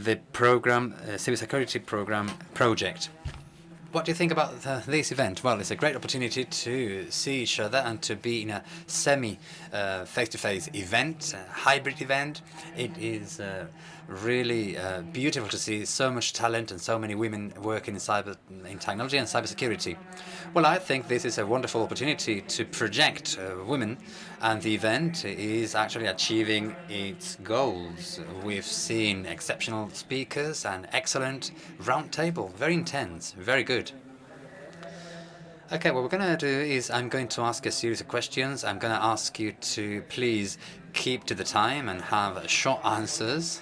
the program, Cybersecurity program project. What do you think about this event? Well, it's a great opportunity to see each other and to be in a face-to-face event, a hybrid event. It is really beautiful to see so much talent and so many women working in technology and cybersecurity. Well, I think this is a wonderful opportunity to project women, and the event is actually achieving its goals. We've seen exceptional speakers and excellent roundtable, very intense, very good. Okay, what we're going to do is I'm going to ask a series of questions. I'm going to ask you to please keep to the time and have short answers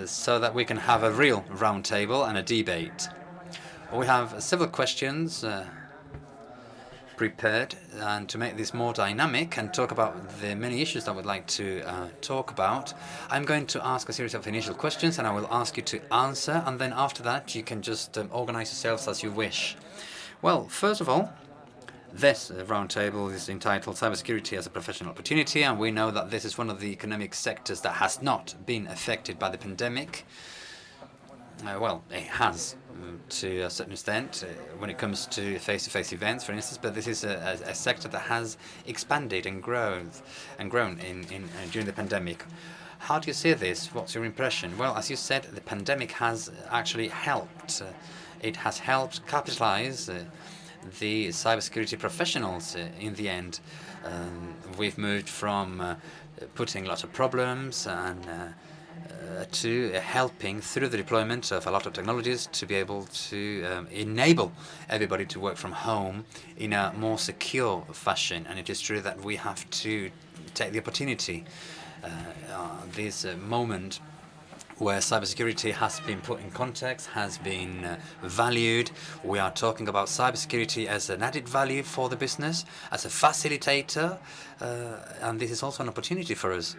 so that we can have a real roundtable and a debate. We have several questions prepared, and to make this more dynamic and talk about the many issues that we'd like to talk about, I'm going to ask a series of initial questions and I will ask you to answer, and then after that you can just organize yourselves as you wish. Well, first of all, this roundtable is entitled Cybersecurity as a Professional Opportunity, and we know that this is one of the economic sectors that has not been affected by the pandemic. Well, it has to a certain extent when it comes to face-to-face events, for instance, but this is a sector that has expanded and grown during the pandemic. How do you see this? What's your impression? Well, as you said, the pandemic has actually helped. It has helped capitalize the cybersecurity professionals in the end. We've moved from putting lots of problems and to helping through the deployment of a lot of technologies to be able to enable everybody to work from home in a more secure fashion. And it is true that we have to take the opportunity, this moment where cybersecurity has been put in context, has been valued. We are talking about cybersecurity as an added value for the business, as a facilitator, and this is also an opportunity for us.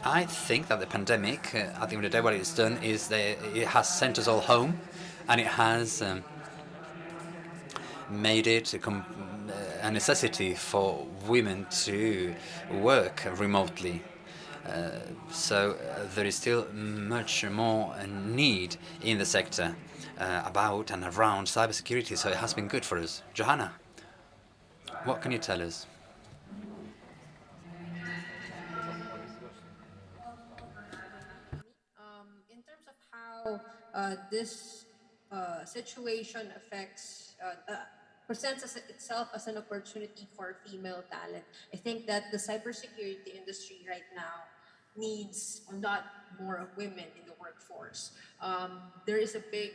I think that the pandemic, at the end of the day, what it's done is that it has sent us all home, and it has made it a necessity for women to work remotely. So there is still much more need in the sector about and around cybersecurity, so it has been good for us. Joahnna, what can you tell us? In terms of how this situation presents itself as an opportunity for female talent, I think that the cybersecurity industry right now needs a lot more of women in the workforce. There is a big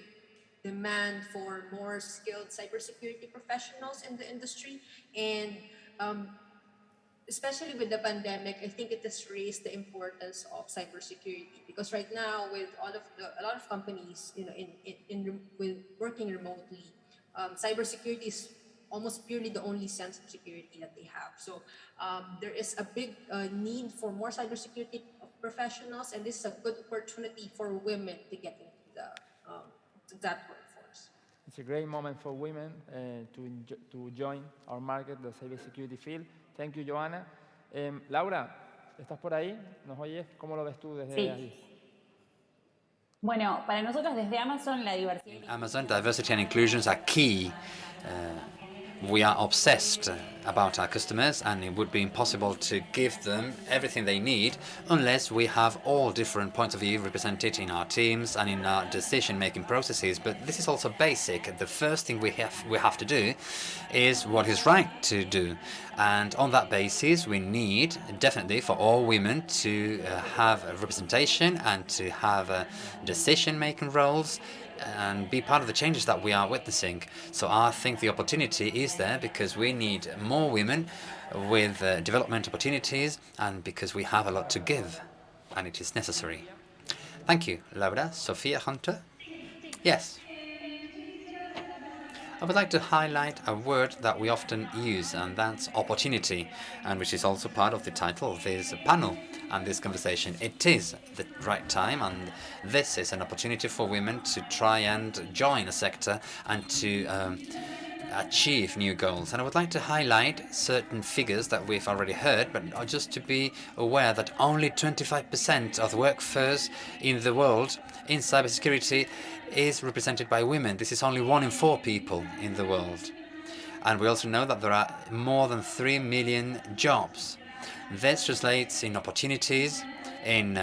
demand for more skilled cybersecurity professionals in the industry, and especially with the pandemic, I think it has raised the importance of cybersecurity, because right now, with a lot of companies, with working remotely, cybersecurity is almost purely the only sense of security that they have. So there is a big need for more cybersecurity professionals, and this is a good opportunity for women to get into that workforce. It's a great moment for women to join our market, the cybersecurity field. Thank you, Joahnna. Laura, ¿estás por ahí? ¿Nos oyes? ¿Cómo lo ves tú desde ahí? Bueno, para nosotros desde Amazon la diversidad. In Amazon, diversity and inclusions are key. We are obsessed about our customers, and it would be impossible to give them everything they need unless we have all different points of view represented in our teams and in our decision-making processes. But this is also basic. The first thing we have to do is what is right to do. And on that basis, we need definitely for all women to have a representation and to have decision-making roles and be part of the changes that we are witnessing. So I think the opportunity is there because we need more women with development opportunities and because we have a lot to give and it is necessary. Thank you, Laura. Sofia, Hunter? Yes. I would like to highlight a word that we often use, and that's opportunity, and which is also part of the title of this panel and this conversation. It is the right time, and this is an opportunity for women to try and join a sector and to achieve new goals. And I would like to highlight certain figures that we've already heard, but just to be aware that only 25% of the workforce in the world in cybersecurity is represented by women. This is only 1 in 4 people in the world. And we also know that there are more than 3 million jobs. This translates in opportunities, in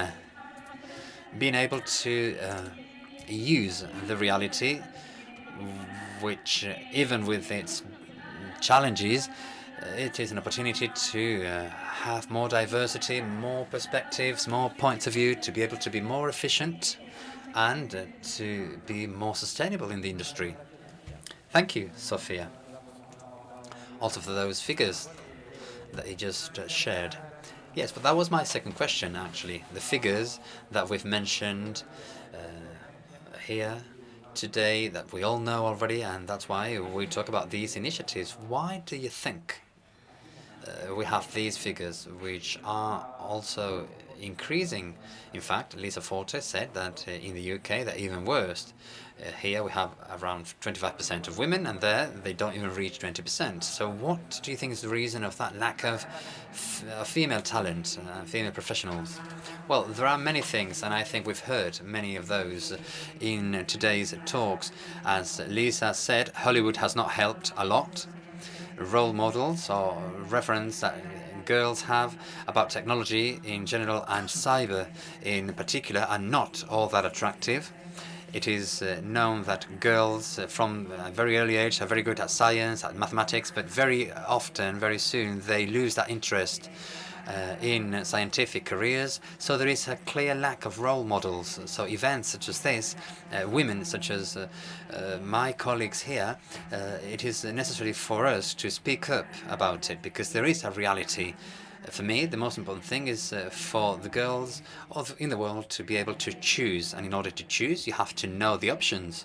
being able to use the reality, which even with its challenges, it is an opportunity to have more diversity, more perspectives, more points of view, to be able to be more efficient and to be more sustainable in the industry. Thank you, Sofia, also for those figures that you just shared. Yes, but that was my second question, actually. The figures that we've mentioned here today that we all know already, and that's why we talk about these initiatives. Why do you think we have these figures, which are also increasing? In fact, Lisa Forte said that in the UK they're even worse. Here we have around 25% of women, and there they don't even reach 20%. So what do you think is the reason of that lack of female talent, female professionals? Well, there are many things, and I think we've heard many of those in today's talks. As Lisa said, Hollywood has not helped a lot. Role models or reference that girls have about technology in general and cyber in particular are not all that attractive. It is known that girls from a very early age are very good at science, at mathematics, but very often, very soon, they lose that interest in scientific careers. So there is a clear lack of role models. So events such as this, women such as my colleagues here, it is necessary for us to speak up about it, because there is a reality. For me, the most important thing is for the girls in the world to be able to choose. And in order to choose, you have to know the options.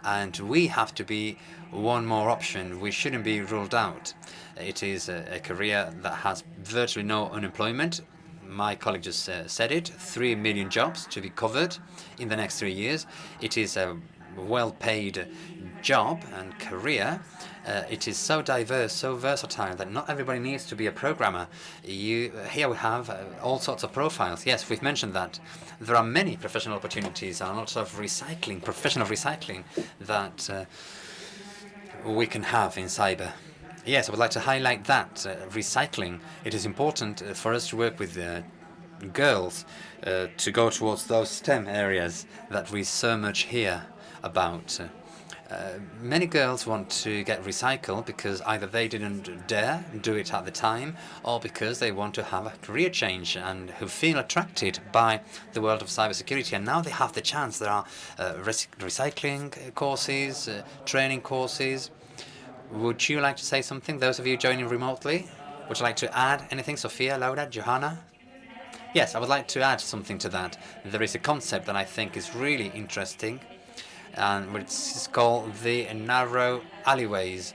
And we have to be one more option. We shouldn't be ruled out. It is a career that has virtually no unemployment. My colleague just said it, 3 million jobs to be covered in the next 3 years. It is a well-paid job and career. It is so diverse, so versatile that not everybody needs to be a programmer. Here we have all sorts of profiles. Yes, we've mentioned that. There are many professional opportunities and lots of recycling, professional recycling that we can have in cyber. Yes, I would like to highlight that, recycling. It is important for us to work with girls to go towards those STEM areas that we so much hear about. Many girls want to get recycled because either they didn't dare do it at the time, or because they want to have a career change and who feel attracted by the world of cybersecurity. And now they have the chance. There are recycling courses, training courses. Would you like to say something, those of you joining remotely? Would you like to add anything, Sofia, Laura, Joahnna? Yes, I would like to add something to that. There is a concept that I think is really interesting, and it's called the narrow alleyways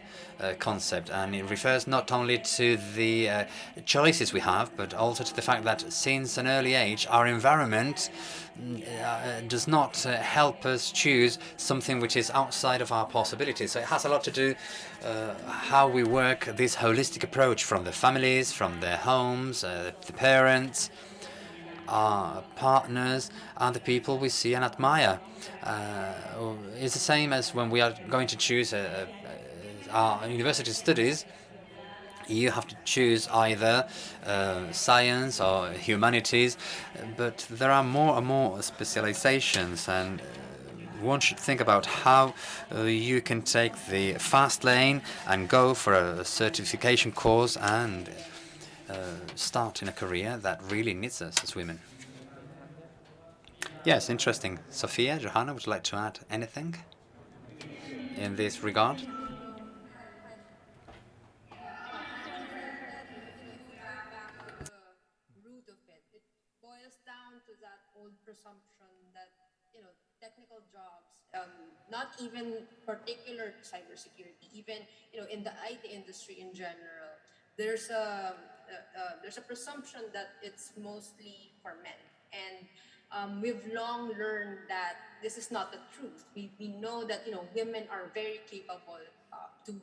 concept, and it refers not only to the choices we have, but also to the fact that since an early age our environment does not help us choose something which is outside of our possibilities. So it has a lot to do how we work this holistic approach from the families, from their homes, the parents, our partners, and the people we see and admire. It's the same as when we are going to choose our university studies. You have to choose either science or humanities, but there are more and more specializations, and one should think about how you can take the fast lane and go for a certification course and start in a career that really needs us as women. Yes, interesting. Sofia, Joahnna, would you like to add anything in this regard? Root of it. It boils down to that old presumption that technical jobs, not even particular to cybersecurity, even in the IT industry in general, there's a presumption that it's mostly for men, and we've long learned that this is not the truth. We know that women are very capable to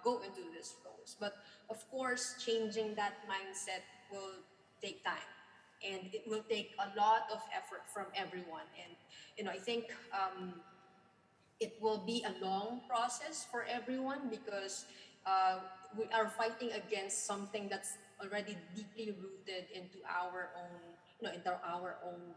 go into these roles. But of course, changing that mindset will take time, and it will take a lot of effort from everyone. And I think it will be a long process for everyone because we are fighting against something that's already deeply rooted into our own, into our own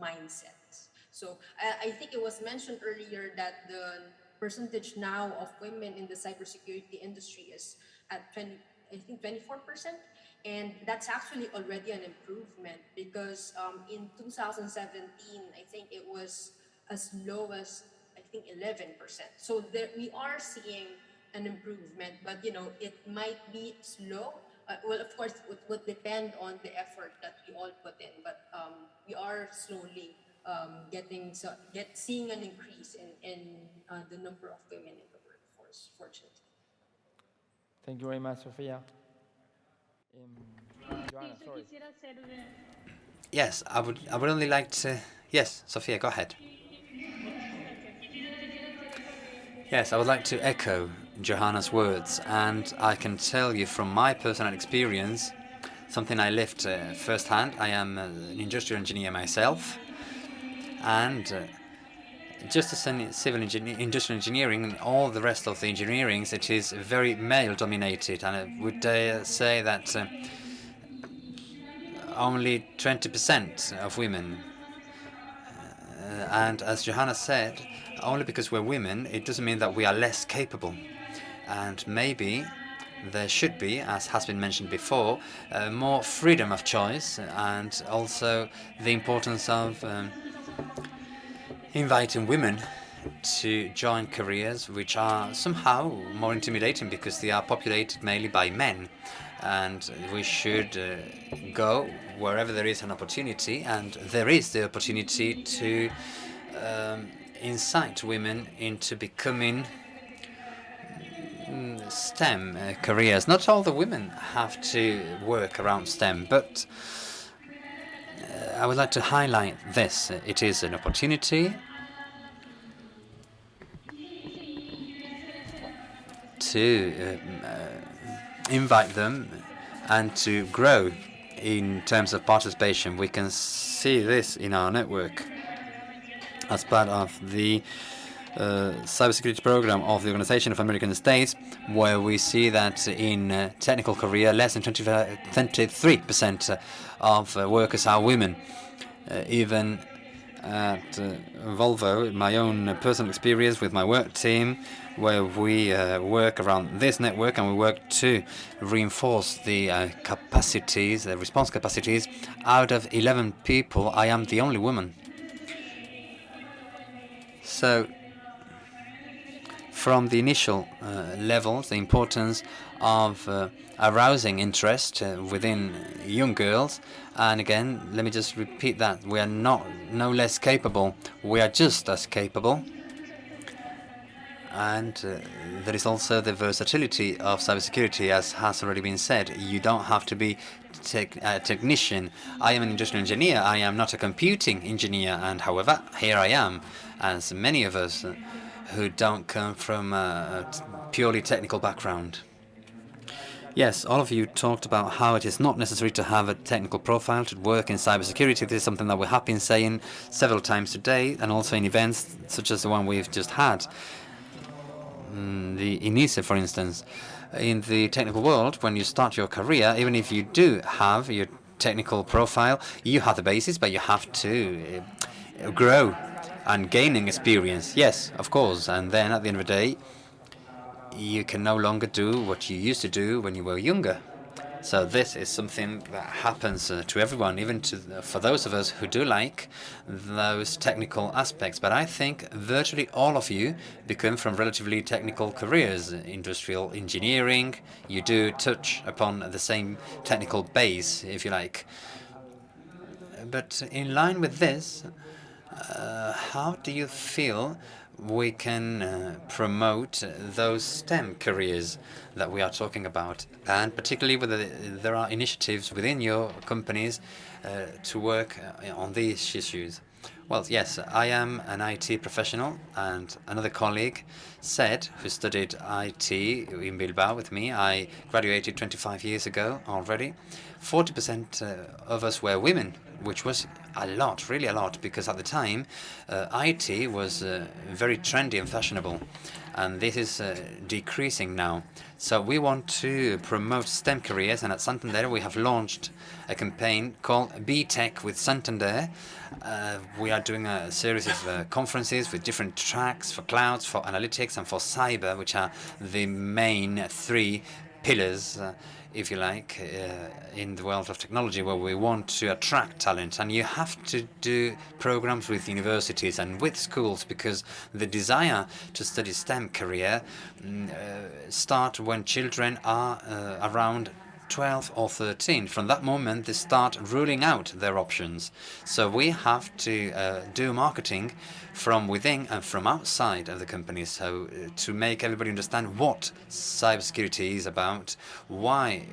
mindsets. So I think it was mentioned earlier that the percentage now of women in the cybersecurity industry is at 20, I think 24%. And that's actually already an improvement because in 2017, I think it was as low as I think 11%. So there, we are seeing an improvement, but it might be slow. Well, of course, it would depend on the effort that we all put in, but we are slowly seeing an increase in the number of women in the workforce, fortunately. Thank you very much, Sofia. Joahnna, sorry. Yes, I would only like to... Yes, Sofia, go ahead. Yes, I would like to echo Johanna's words, and I can tell you from my personal experience, something I lived firsthand. I am an industrial engineer myself, and just as in industrial engineering and all the rest of the engineerings, it is very male-dominated, and I would dare say that only 20% of women. And as Johanna said, only because we're women, it doesn't mean that we are less capable. And maybe there should be, as has been mentioned before, more freedom of choice, and also the importance of inviting women to join careers which are somehow more intimidating because they are populated mainly by men. And we should go wherever there is an opportunity, and there is the opportunity to incite women into becoming STEM careers. Not all the women have to work around STEM, but I would like to highlight this. It is an opportunity to invite them and to grow in terms of participation. We can see this in our network as part of the cybersecurity program of the Organization of American States, where we see that in technical career, less than 23% of workers are women. Even at Volvo, in my own personal experience with my work team, where we work around this network and we work to reinforce the capacities, the response capacities. Out of 11 people, I am the only woman. So from the initial levels, the importance of arousing interest within young girls. And again, let me just repeat that. We are no less capable. We are just as capable. And there is also the versatility of cybersecurity, as has already been said. You don't have to be a technician. I am an industrial engineer. I am not a computing engineer. And however, here I am, as many of us who don't come from a purely technical background. Yes, all of you talked about how it is not necessary to have a technical profile to work in cybersecurity. This is something that we have been saying several times today, and also in events such as the one we've just had. The INCIBE, for instance. In the technical world, when you start your career, even if you do have your technical profile, you have the basis, but you have to grow and gaining experience. Yes, of course. And then at the end of the day, you can no longer do what you used to do when you were younger. So this is something that happens to everyone, even for those of us who do like those technical aspects. But I think virtually all of you become from relatively technical careers. Industrial engineering, you do touch upon the same technical base, if you like. But in line with this, how do you feel we can promote those STEM careers that we are talking about, and particularly whether there are initiatives within your companies to work on these issues? Well, yes, I am an IT professional, and another colleague said, who studied IT in Bilbao with me, I graduated 25 years ago already. 40% of us were women, which was a lot, really a lot, because at the time IT was very trendy and fashionable, and this is decreasing now. So we want to promote STEM careers, and at Santander we have launched a campaign called Be Tech with Santander. We are doing a series of conferences with different tracks for clouds, for analytics, and for cyber, which are the main three pillars, if you like, in the world of technology, where we want to attract talent. And you have to do programs with universities and with schools, because the desire to study STEM career start when children are around 12 or 13. From that moment, they start ruling out their options. So we have to do marketing from within and from outside of the company, so to make everybody understand what cybersecurity is about, why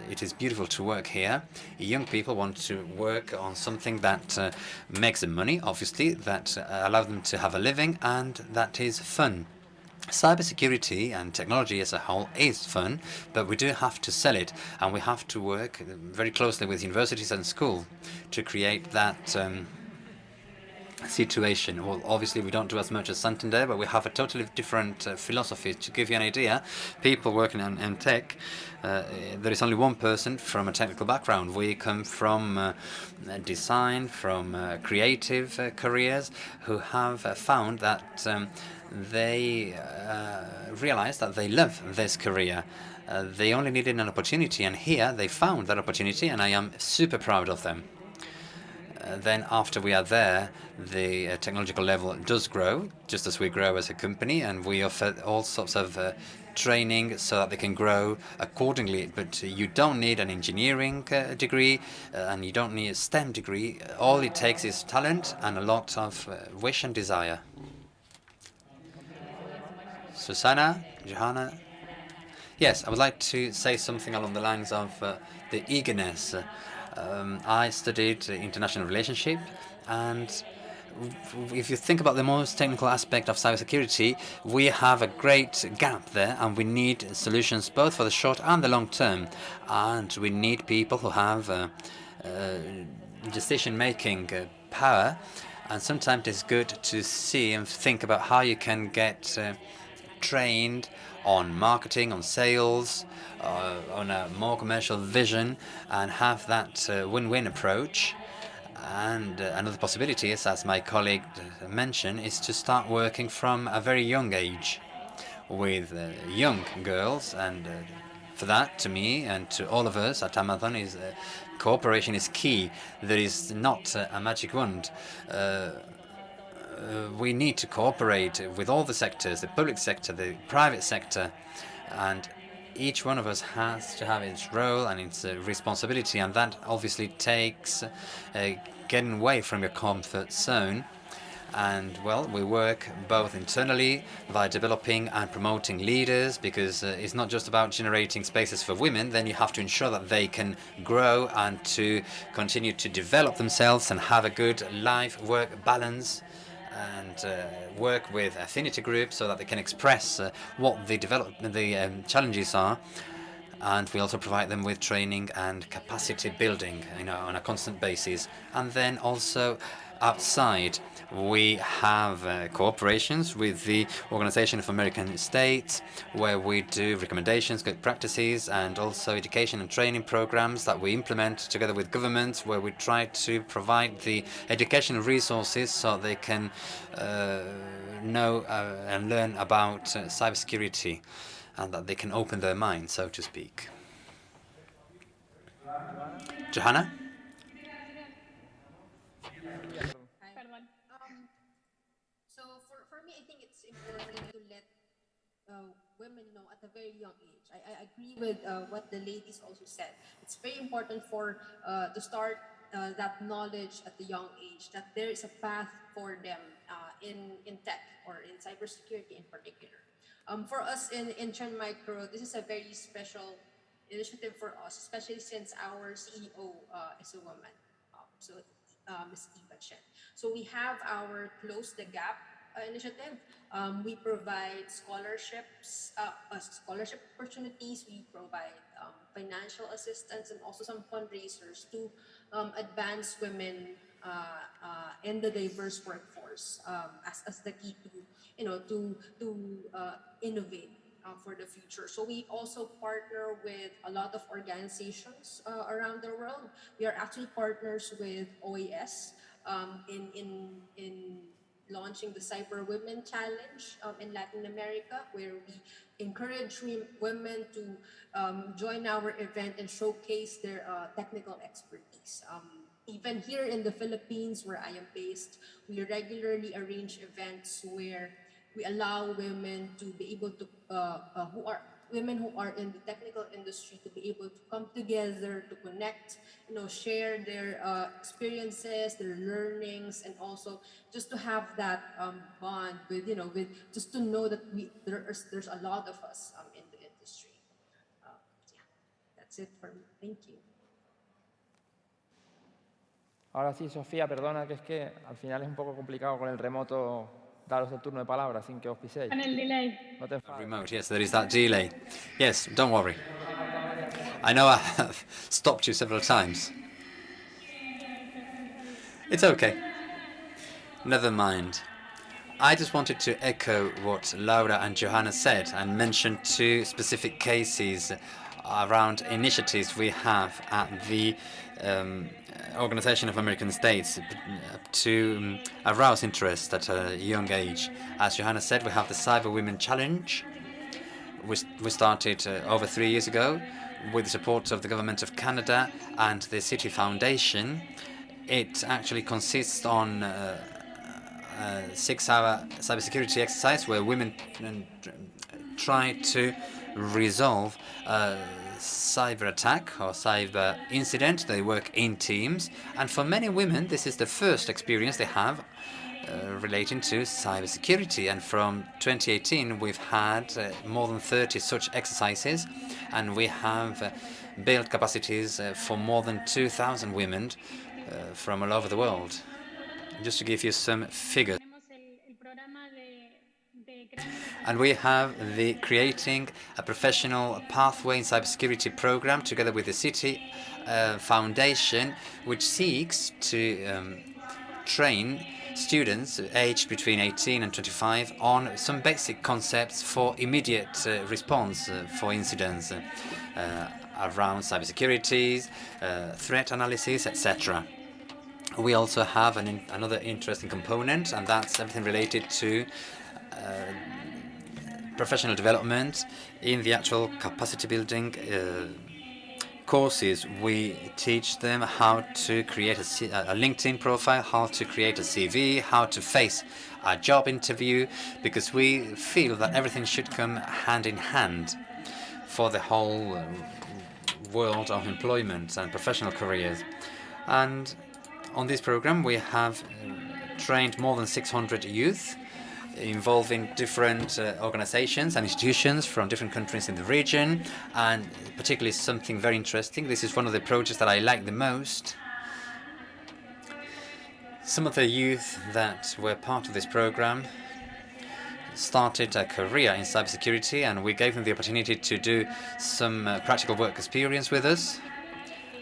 it is beautiful to work here. Young people want to work on something that makes them money, obviously, that allows them to have a living, and that is fun. Cybersecurity and technology as a whole is fun, but we do have to sell it, and we have to work very closely with universities and schools to create that situation. Well, obviously we don't do as much as Santander, but we have a totally different philosophy. To give you an idea, people working on Enthec, there is only one person from a technical background. We come from design, from creative careers, who have found that they realize that they love this career. They only needed an opportunity, and here they found that opportunity, and I am super proud of them. Then after we are there, the technological level does grow, just as we grow as a company, and we offer all sorts of training so that they can grow accordingly. But you don't need an engineering degree, and you don't need a STEM degree. All it takes is talent and a lot of wish and desire. Susanna, Johanna? Yes, I would like to say something along the lines of the eagerness. I studied international relationship, and if you think about the most technical aspect of cybersecurity, we have a great gap there, and we need solutions both for the short and the long term. And we need people who have decision-making power, and sometimes it's good to see and think about how you can get trained on marketing, on sales, on a more commercial vision, and have that win-win approach. And another possibility is, as my colleague mentioned, is to start working from a very young age with young girls. And for that, to me and to all of us at Amazon, is cooperation is key. There is not a magic wand. We need to cooperate with all the sectors, the public sector, the private sector, and each one of us has to have its role and its responsibility, and that obviously takes getting away from your comfort zone. And well, we work both internally by developing and promoting leaders, because it's not just about generating spaces for women. Then you have to ensure that they can grow and to continue to develop themselves and have a good life-work balance, and work with affinity groups so that they can express what the challenges are. And we also provide them with training and capacity building, on a constant basis. And then also outside, we have cooperations with the Organization of American States, where we do recommendations, good practices, and also education and training programs that we implement together with governments, where we try to provide the educational resources so they can know and learn about cybersecurity, and that they can open their mind, so to speak. Johanna? Perdón. So for me, I think it's important to let women know at a very young age. I agree with what the ladies also said. It's very important to start that knowledge at the young age, that there is a path for them in tech or in cybersecurity in particular. For us in Trend Micro, this is a very special initiative for us, especially since our CEO is a woman. So Ms. Eva Chen. So we have our Close the Gap initiative. We provide scholarship opportunities. We provide financial assistance and also some fundraisers to advance women in the diverse workforce as the key to innovate for the future. So we also partner with a lot of organizations around the world. We are actually partners with OAS in launching the Cyber Women Challenge in Latin America, where we encourage women to join our event and showcase their technical expertise. Even here in the Philippines, where I am based, we regularly arrange events where we allow women to be able to, women who are in the technical industry to be able to come together, to connect, share their experiences, their learnings, and also just to have that bond with just to know that there's a lot of us in the industry. Yeah, that's it for me. Thank you. Ahora sí, Sofía, perdona, que es que al final es un poco complicado con el remoto daros el turno de palabra sin que os piséis. Con el delay. No te enfades. Remote, yes, there is that delay. Yes, don't worry. I know I have stopped you several times. It's okay. Never mind. I just wanted to echo what Laura and Joahnna said and mention two specific cases around initiatives we have at the Organization of American States to arouse interest at a young age. As Joahnna said, we have the Cyber Women Challenge. We started over 3 years ago with the support of the Government of Canada and the City Foundation. It actually consists on a 6-hour cybersecurity exercise where women try to resolve a cyber attack or cyber incident. They work in teams, and for many women this is the first experience they have relating to cybersecurity. And from 2018 we've had more than 30 such exercises, and we have built capacities for more than 2,000 women from all over the world. Just to give you some figures. And we have the Creating a Professional Pathway in Cybersecurity program together with the City Foundation, which seeks to train students aged between 18 and 25 on some basic concepts for immediate response for incidents around cybersecurity, threat analysis, etc. We also have another interesting component, and that's everything related to professional development in the actual capacity building courses. We teach them how to create a LinkedIn profile, how to create a CV, how to face a job interview, because we feel that everything should come hand in hand for the whole world of employment and professional careers. And on this program we have trained more than 600 youth involving different organizations and institutions from different countries in the region, and particularly something very interesting. This is one of the projects that I like the most. Some of the youth that were part of this program started a career in cybersecurity, and we gave them the opportunity to do some practical work experience with us,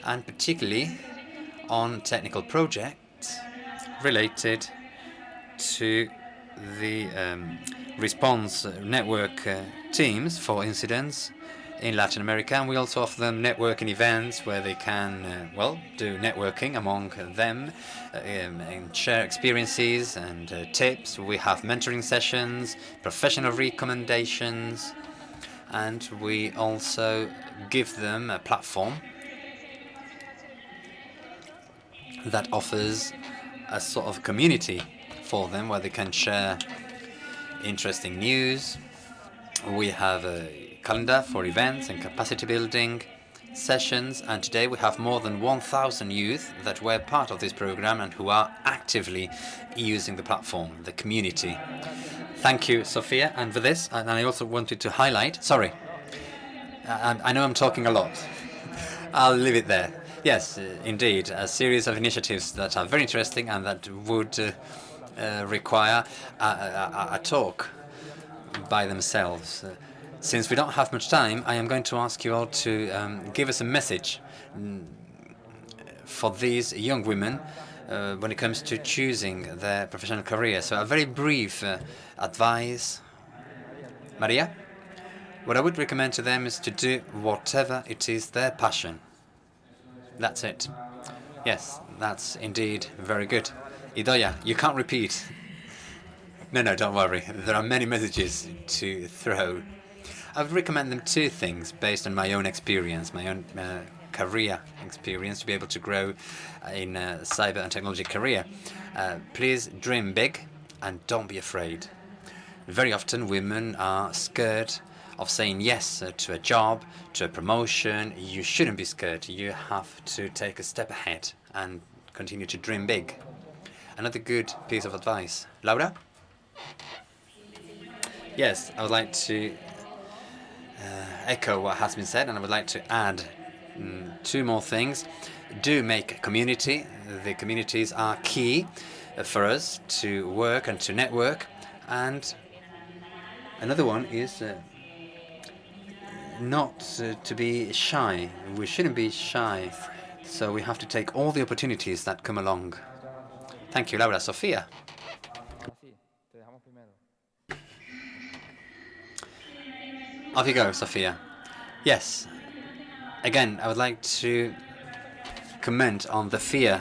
and particularly on technical projects related to the response network teams for incidents in Latin America. And we also offer them networking events where they can, do networking among them and share experiences and tips. We have mentoring sessions, professional recommendations, and we also give them a platform that offers a sort of community for them where they can share interesting news. We have a calendar for events and capacity building sessions, and today we have more than 1,000 youth that were part of this program and who are actively using the platform, the community. Thank you, Sofia. And for this, and I also wanted to highlight, sorry, I know I'm talking a lot. I'll leave it there. Yes, indeed, a series of initiatives that are very interesting and that would require a talk by themselves. Since we don't have much time, I am going to ask you all to give us a message for these young women when it comes to choosing their professional career. So a very brief advice. Maria? What I would recommend to them is to do whatever it is their passion. That's it. Yes, that's indeed very good. Idoia, you can't repeat. No, don't worry. There are many messages to throw. I would recommend them two things based on my own experience, my own career experience, to be able to grow in a cyber and technology career. Please dream big and don't be afraid. Very often women are scared of saying yes to a job, to a promotion. You shouldn't be scared. You have to take a step ahead and continue to dream big. Another good piece of advice. Laura? Yes, I would like to echo what has been said, and I would like to add two more things. Do make a community. The communities are key for us to work and to network. And another one is not to be shy. We shouldn't be shy. So we have to take all the opportunities that come along. Thank you, Laura. Sofia? Ahora sí, te dejamos primero. Off you go, Sofia. Yes. Again, I would like to comment on the fear.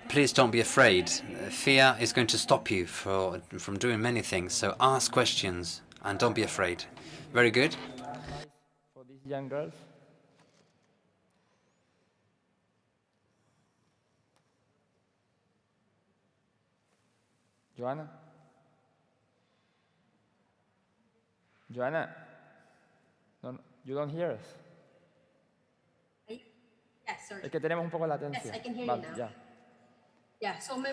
Please don't be afraid. Fear is going to stop you from doing many things. So ask questions and don't be afraid. Very good. Advice for these young girls. Joahnna? Joahnna? No, you don't hear us. Yeah, sorry. Es que tenemos un poco la atención. Yes, I can hear Vale, you now. ya. Yeah, so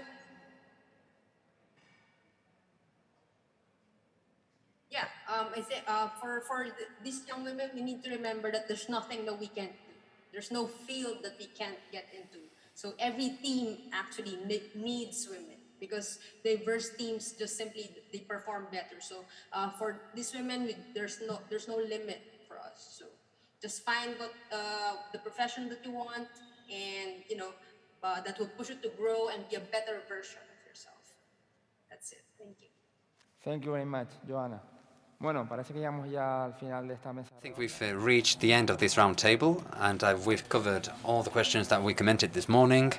I say for these young women, we need to remember that there's nothing that we can't do. There's no field that we can't get into. So every team actually needs women, because diverse teams just simply they perform better. So for these women, there's no limit for us. So just find what the profession that you want, and that will push you to grow and be a better version of yourself. That's it. Thank you. Thank you very much, Joahnna. Bueno, parece que llegamos ya al final de esta mesa. I think we've reached the end of this round table, and we've covered all the questions that we commented this morning.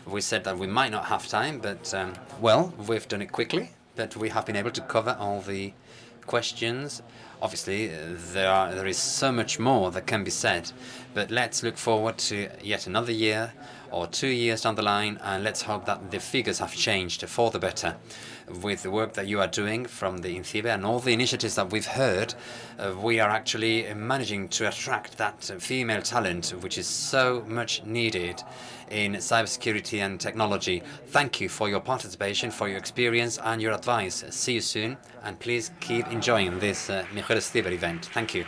We said that we might not have time, but well, we've done it quickly, but we have been able to cover all the questions. Obviously, there is so much more that can be said, but let's look forward to yet another year or 2 years down the line, and let's hope that the figures have changed for the better. With the work that you are doing from the INCIBE and all the initiatives that we've heard, we are actually managing to attract that female talent, which is so much needed in cybersecurity and technology. Thank you for your participation, for your experience and your advice. See you soon, and please keep enjoying this mujeresciber event. Thank you.